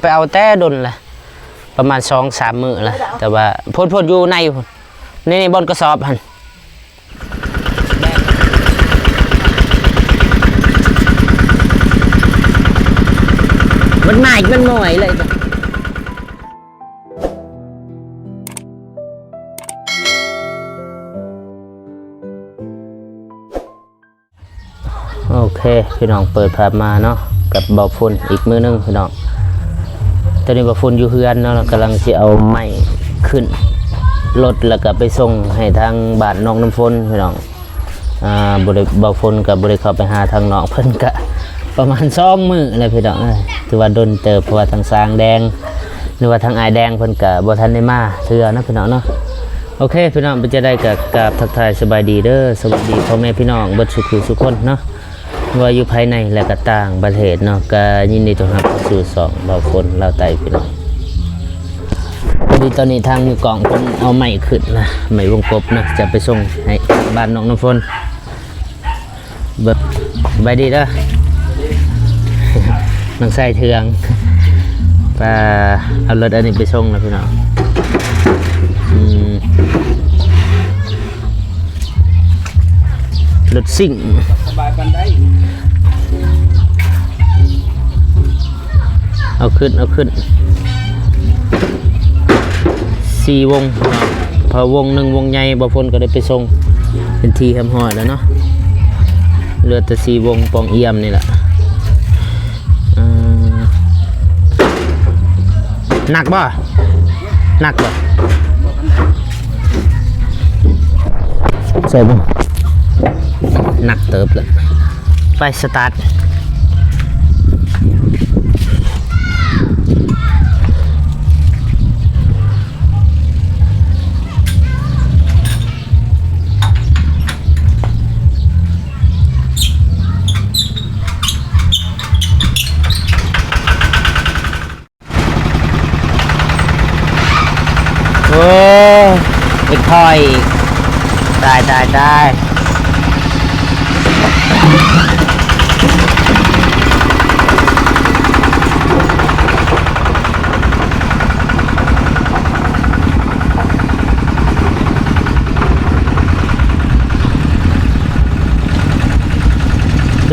ไปเอาแต่ดนละประมาณ2-3 มื้อละแต่ว่าพ่นอยู่ในนี่บนกระสอบหันมันหมายมันหน่อยเลยโอเคพี่น้องเปิดภาพมาเนาะกับบ่อฝุ่นอีกมือนึงพี่น้องตอนนี้บ่อฝุ่นอยู่เฮือนเนาะกำลังจะเอาไม้ขึ้นรถแล้วก็ไปส่งให้ทางบ้านน้องน้ำฝนพี่น้องบ่อฝุ่นกับบริเข้าไปหาทางน้องเพิ่นก็ประมาณ2 มื้อเลยพี่น้องถือว่าโดนเติบเพราะว่าทางสางแดงหรือว่าทางอายแดงเพิ่นก็บ่ทันได้มาเทื่อนะพี่น้องเนาะโอเคพี่น้องเป็นจะได้กับทักทายสบายดีเด้อสวัสดีพ่อแม่พี่น้องเบิดทุกคนเนาะว่าอยู่ภายในและก็ต่างประเทศเนาะก็ยินดีต้อนรับสู่2บ่าวฝนลาวใต้พี่น้องพอดีตอนนี้ทางมือกล่องเพิ่นเอาไม้ขึ้นนะไม้วงกบนะจะไปส่งให้บ้านน้องน้ำฝนเบิดสบายดีเด้อน้องใส่เทืองเอารถอันนี้ไปส่งนะพี่น้องรถซิ่งสบายปันได้เอาขึ้น4 วงพอวง 1 วงใหญ่บ่พ้นก็ได้ไปส่งเป็นทีคำหอดแล้วเนาะเหลือแต่4 วงปองเอี่ยมนี่แหละหนักบ่ใส่บ่หนักเติบเลยไปสตาร์ทโอ้อีกถอยได้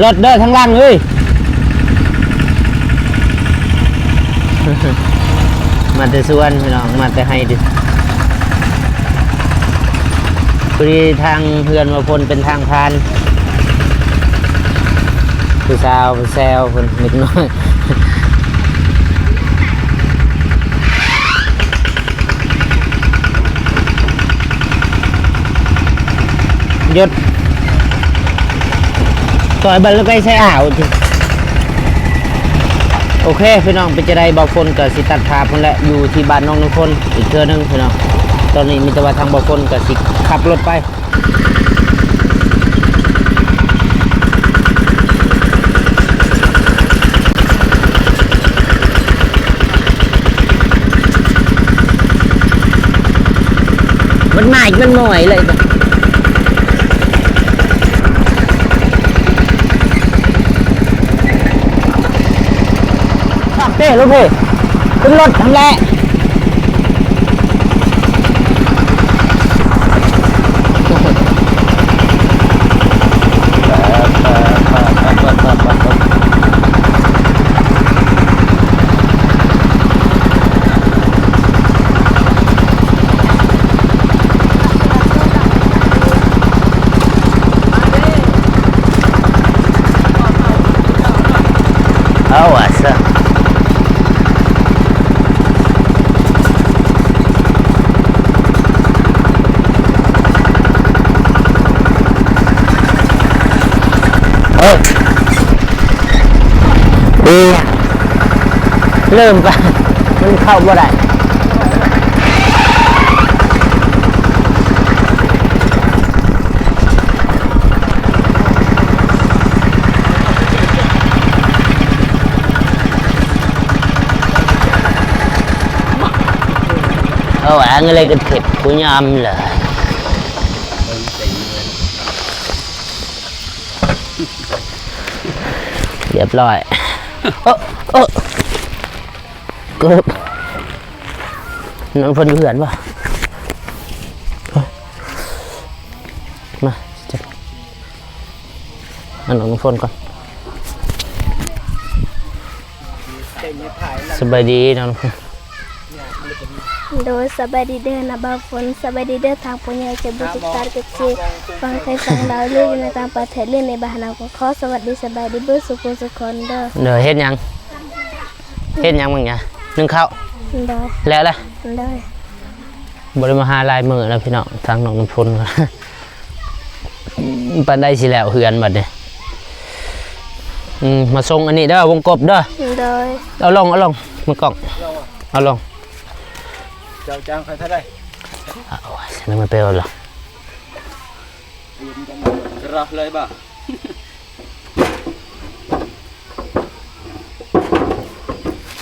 รถเด้อทั้งล่างเลยมาแต่ส่วนพี่น้องมาแต่ให้ดิพอดีทางเพื่อนมาพ้นเป็นทางพานผู้สาวแซวคนนิดน้อยหยุดต่อยบัลลไปใช้อ่าวจริงโอเคพี่น้องเป็นจะได้บอกคนกับสิตัดภาพคนแหละอยู่ที่บ้านน้องน้ำฝนอีกเทื่อนึงพี่น้องตอนนี้มีแต่ว่าทางบอกคนกับสิขับรถไปมันหมายมันหน่อยเลยเต้ลูกพี่ขึ้นรถทำแหละเอาอ่ะซะเริ่มไปมันเข้าบ่ได้เอาอะไรกันเข็ดกูยำเหรอเรียบร้อย เกือบน้องฝนอยู่เหือนป่ะมาจับน้องฝนก่อนสบายดีน้องฝน โดยสบายดีเด้อนะบ่าวฝนสบายดีเด้อทางปุญญาจะบุตรตาเกจีฟังไทยฟังดาวเรื่องในต่างประเทศเรื่องในบ้านเราก็ขอสวัสดีสบายดีเบิ่สุขสุขคนเด้อ เดี๋ยวเฮ็ดหยังมึงเนี่ยนึ่งข้าว โดย แล้วล่ะ โดย บริมาหาลายมือแล้วพี่น้องทางน้องน้ำพลปันได้สิแล้วเฮือนบัดเนี่ยมาส่งอันนี้เด้อวงกบเด้อ โดย เอาลงมือกล่องเอาลง เจ้าจ้างใครเท่าไร เอาไว้ฉันไม่ไปเอาหรอก จะรับเลยบ่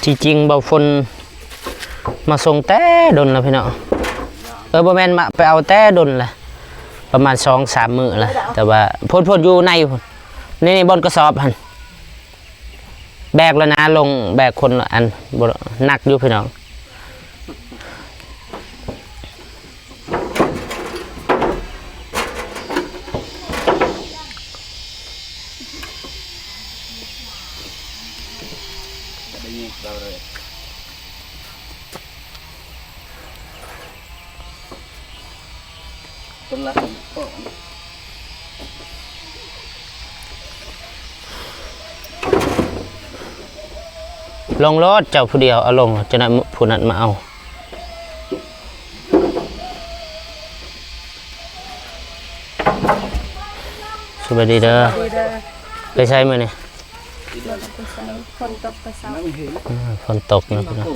ที่จริงเบาฝนมาส่งแต่ดนแล้วพี่น้องบ่แม่นมาไปเอาแต่ดนแหละประมาณ 2-3 มื้อแล้วแต่ว่าพ่นอยู่ในพุ่นนี่บนกระสอบหั่นแบกแล้วนะลงแบกคนละอันบ่หนักอยู่พี่น้องได้ยินเราเลยคนละ ลงรถเจ้าผู้เดียวเอาลงจะนั้นผู้นั้นมาเอาสวัสดีเด้อไปใช้มื้อนี่ คนตกไปเสา ฝนตกนะพี่น้อง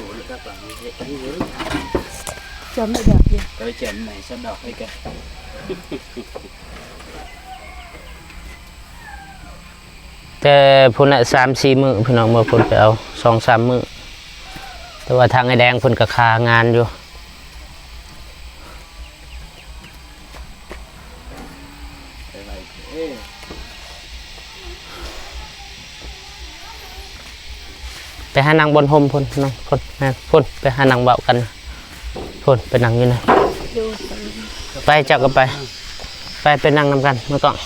จมไม่ดอกอยู่ ไปเจ็บไหนฉันดอกให้แก แต่พุ่นน่ะ3-4 มื้อพี่น้องเมื่อพุ่นไปเอา 2-3 มื้อแต่ว่าทางไอ้แดงพุ่นก็คางานอยู่ไปหานางบนห่มพุ่นน้องพุ่นไปหานางเบากันพุ่นไปนั่งอยู่นะ อยู่ ไปเจ้าก็ไปนั่งนำกันเมื่อก่อน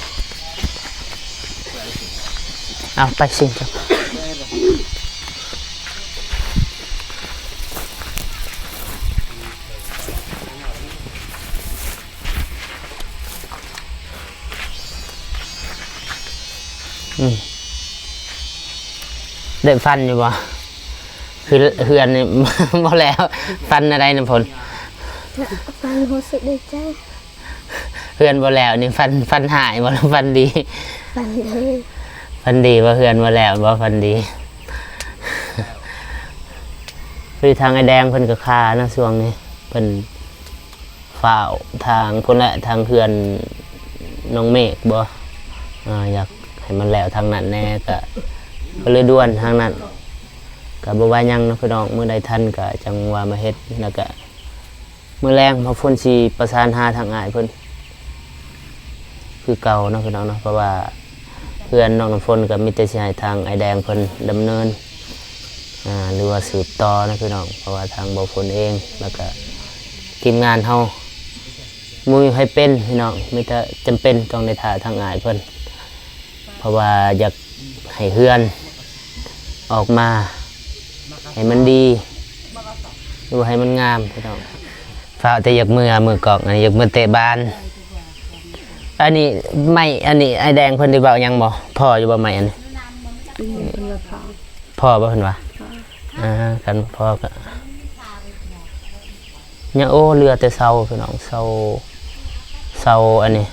เอาไปสิจ้ะได้ฟันอยู่บ่คือเฮือนนี่ บ่แล้วฟันอะไรนะพล ฟังรู้สึกดีใจ เฮือนบ่แล้วนี่ฟันหายบ่แล้วฟันดี ฟังเลย ฟันดีว่าเฮือนบ่แล้วบ่ฟันดีคือทางไอ้แดงเพิ่นก็คานะช่วงนี้เพิ่นฝ้าวทางพุ่นละทางเฮือนน้องเมฆบ่อยากให้มันแล้วทางนั้นแน่ก็เลยด่วนทางนั้นก็บ่ว่าหยังเนาะพี่น้องมื้อใดทันก็จังว่ามาเฮ็ดแล้วก็มื้อแรงมาฝนสิประสานหาทางอ้ายเพิ่นคือเก่าเนาะพี่น้องเนาะเพราะว่าเพื่อนน้องน้ำฝนก็มีแต่สิให้ทางไอ้แดงเพิ่นดำเนินหรือว่าสืบต่อนะพี่น้องเพราะว่าทางบ่ฝนเองแล้วก็ทีมงานเฮามุ้ยให้เป็นพี่น้องมีแต่จำเป็นต้องได้ท่าทางอ้ายเพิ่นเพราะว่าอยากให้เฮือนออกมาให้มันดีดูให้มันงามพี่น้องฝ้าแต่อยากมือกอกอันนี้อยากมือเตะบานอันนี้ไม่อันนี้ไอแดงเพิ่นได้เบายังบ่พ่ออยู่บ่ไม่อันนี้พ่อบ่เพิ่นว่ากันพ่อก็ยังโอ้เรือแต่เสาพี่น้องเสาอันนี้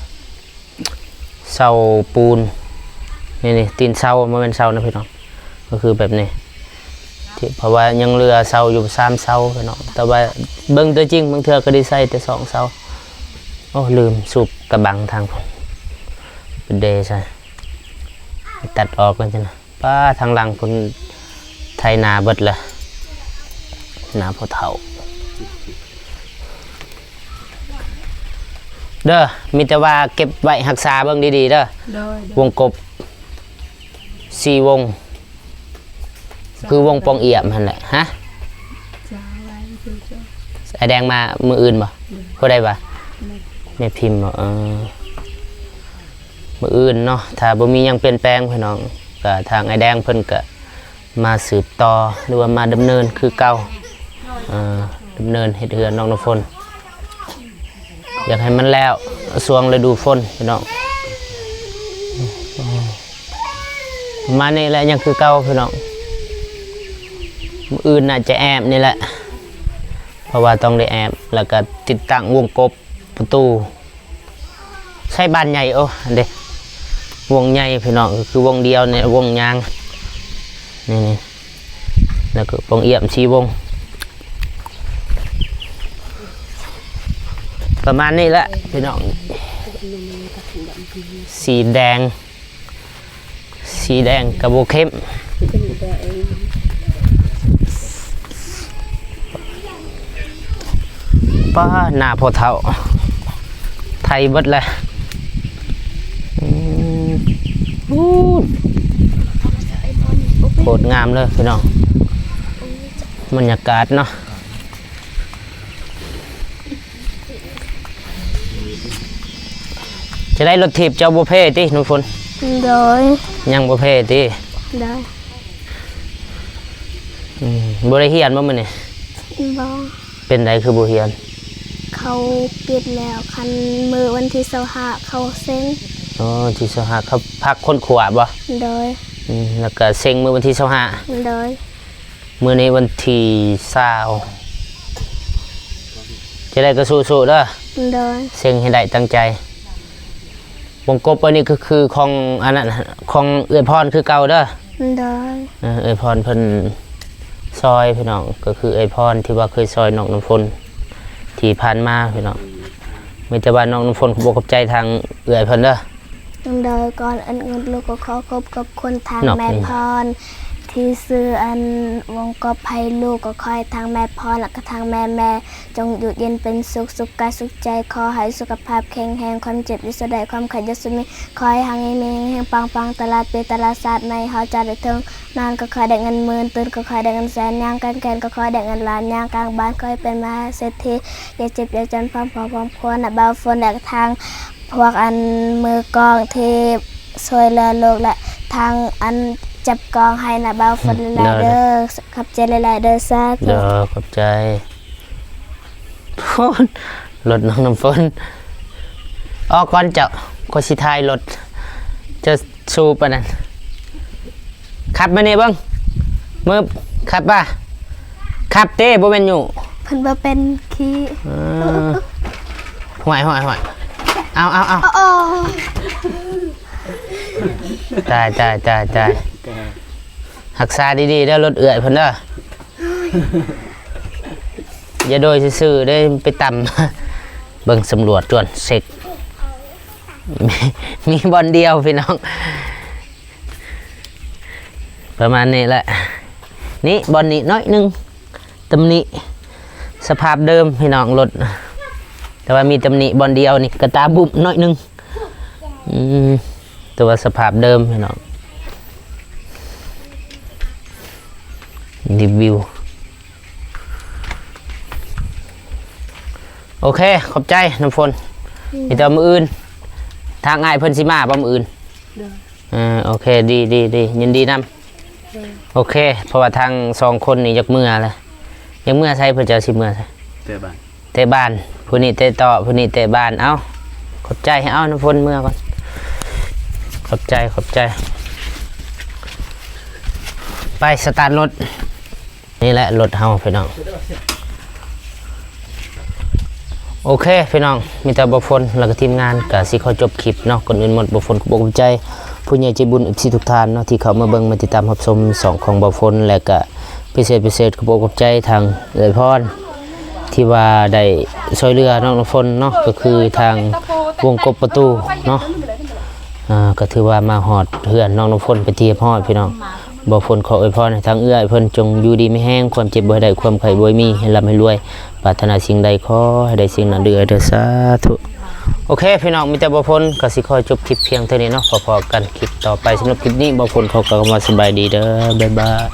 เสาปูนนี่ตีนเสาบ่แม่นเสานะพี่น้องก็คือแบบนี้เพราะว่ายังเรือเสาอยู่3เสาพี่น้องแต่ว่าเบิ่งตัวจริงบางเทื่อก็ได้ใส่แต่2เสาโอ้ลืมสูบกระบังทางผมเป็นเดใช่ตัดออกกันจ้ะนะป้าทางหลังคนไทยนาเบิดเลยนาพอเฒ่าเด้อมีแต่ว่าเก็บไว้รักษาเบิ่งดีๆเด้อวงกบ4 วงคือวงปองเอี่ยมนั่นแหละฮะ ไอแดงมามืออื่นบ่ผู้ใดบ่แม่พิมพ์บ่มืออื่นเนาะถ้าบ่มีหยังเปลี่ยนแปลงพี่น้องก็ทางไอแดงเพิ่นก็มาสืบต่อหรือว่ามาดำเนินคือเก่าดำเนินเฮ็ดเรือนน้องน้ำฝนอยากให้มันแล้วช่วงฤดูฝนพี่น้องมานี่แหละยังคือเก่าพี่น้องมืออื่นน่าจะแอบนี่แหละเพราะว่าต้องได้แอบแล้วก็ติดตั้งวงกบประตูใช้บ้านใหญ่โอ้อันเด้วงใหญ่พี่น้องคือวงเดียวเนี่ยวงยางนี่แล้วก็วงเอี่ยมชีวงประมาณนี้แหละพี่น้องสีแดงกระโบเข้มป้าหน้าพอเท่าไทยเบิดเลยโคตรงามเลยพี่น้องบรรยากาศเนาะจะได้รถถีบเจ้าบุเพตินุ่นฝน โดย ยังบุเพติ โดย บริเฮียนมั้งมันนี่ บ่ เป็นไรคือบุเฮียน เขาปิดแล้วคันมือวันที่25เขาเซ็ง อ๋อที่สหเขาพักคนขวบบ่ โดย แล้วก็เซ็งมือวันที่25 โดย มือนี้วันที่20จะได้กระสู้ๆเด้อ โดย เซ็งให้ได้ตั้งใจวงกบอันนี้ก็คือของอันนั้นของเอื้อยพรคือเก่าเด้อ โดย เอื้อยพรเพิ่นซอยพี่น้องก็คือเอื้อยพรที่ว่าเคยซอยน้องน้ำฝนที่ผ่านมาพี่น้องมีแต่ว่าน้องน้ำฝนบ่ขอบใจทางเอื้อยเพิ่นเด้อ โดยก่อนอันอื่นลูกก็ขอขอบกับคนทาง นอก แม่พรที่ซื้ออันวงกบให้ลูกก็คอยทางแม่พรและก็ทางแม่จงอยู่เย็นเป็นสุขกายสุขใจขอให้สุขภาพแข็งแรงความเจ็บวิสดายความขัดยศมีคอยหางมีแห่งปังตลาดเปตลาดศาสตร์ในเฮาจะได้ถึงนานก็คอยได้เงินหมื่นตื่นก็คอยได้เงินแสนย่างกันแกนก็คอยได้เงินล้านย่างกลางบ้านคอยเป็นมหาเศรษฐีอย่าเจ็บอย่าจนพร้อมพอควรนะบ่าวฝนและทางพวกอันมือกองที่ช่วยเหลือโลกและทางอันจับกองให้นะบ่าวฝนหลายๆเด้อขับใจหลายๆเด้อซาธุ เด้อขอบใจฝนรถน้องน้ำฝนออกก่อนเจ้าก็สิทายรถจะสู้ปะนั่นขับมานี่เบิ่งมือขับป่ะขับเต้บ่แม่นอยู่ เพิ่นบ่เป็นขี้ ห่วยเอา โอ้ ตายหักษาดีๆเด้อรถเอื่อยเพิ่นเด้ออย่าโดยซื่อๆได้ไปต่ำเบิ่งสำรวจจวนเซ็กมีบอลเดียวพี่น้องประมาณนี้แหละนี่บอลนี้น้อยหนึงตำหนิสภาพเดิมพี่น้องรถแต่ว่ามีตำหนิบอลเดียวนี่กระตาบุบน้อยหนึงแต่ว่าสภาพเดิมพี่น้องรีวิวโอเคขอบใจน้ำฝนมีแต่มืออื่นทางง่ายเพิ่นสิมาบ่มืออื่นโอเคดียินดีนำโอเคเพราะว่าทาง2คนนี่ยักเมื่อเลยยักเมื่อใช้เพิ่นจะสิเมื่อใช่เตะบ้านผู้นี้เตะต่อผู้นี้เตะบ้านเอ้าขอบใจให้เอาน้ำฝนเมื่อก่อนขอบใจไปสตาร์ทรถนี่แหละรถเฮาพี่น้องโอเคพี่น้องมีแต่บ่ฝนแล้วก็ทีมงานก็สิขอจบคลิปเนาะก่อนอื่นหมดบ่ฝนขอบคุณใจผู้ใหญ่ใจบุญFCทุกท่านเนาะที่เข้ามาเบิ่งมาติดตามรับชม2ของบ่ฝนและก็พิเศษขอบคุณใจทางเอื้อยพรที่ว่าได้ช่วยเหลือน้องน้ำฝนเนาะก็คือทางวงกบประตูเนาะก็ถือว่ามาหอดเพื่อนน้องน้ำฝนไปเทียบหอดพี่น้องบ่ฝนขออวยพรให้ทางเอื้อยเพิ่นจงอยู่ดีไม่แห้งความเจ็บบ่ให้ได้ความไข้บ่ให้มีให้ร่ำให้รวยปรารถนาสิ่งใดขอให้ได้สิ่งนั้นเด้อสาธุโอเคพี่น้องมีแต่บ่ฝนก็สิขอจบคลิปเพียงเท่านี้เนาะพอๆกันคลิปต่อไปสำหรับคลิปนี้บ่ฝนขอกล่าวคำว่าสบายดีเด้อบ๊ายบาย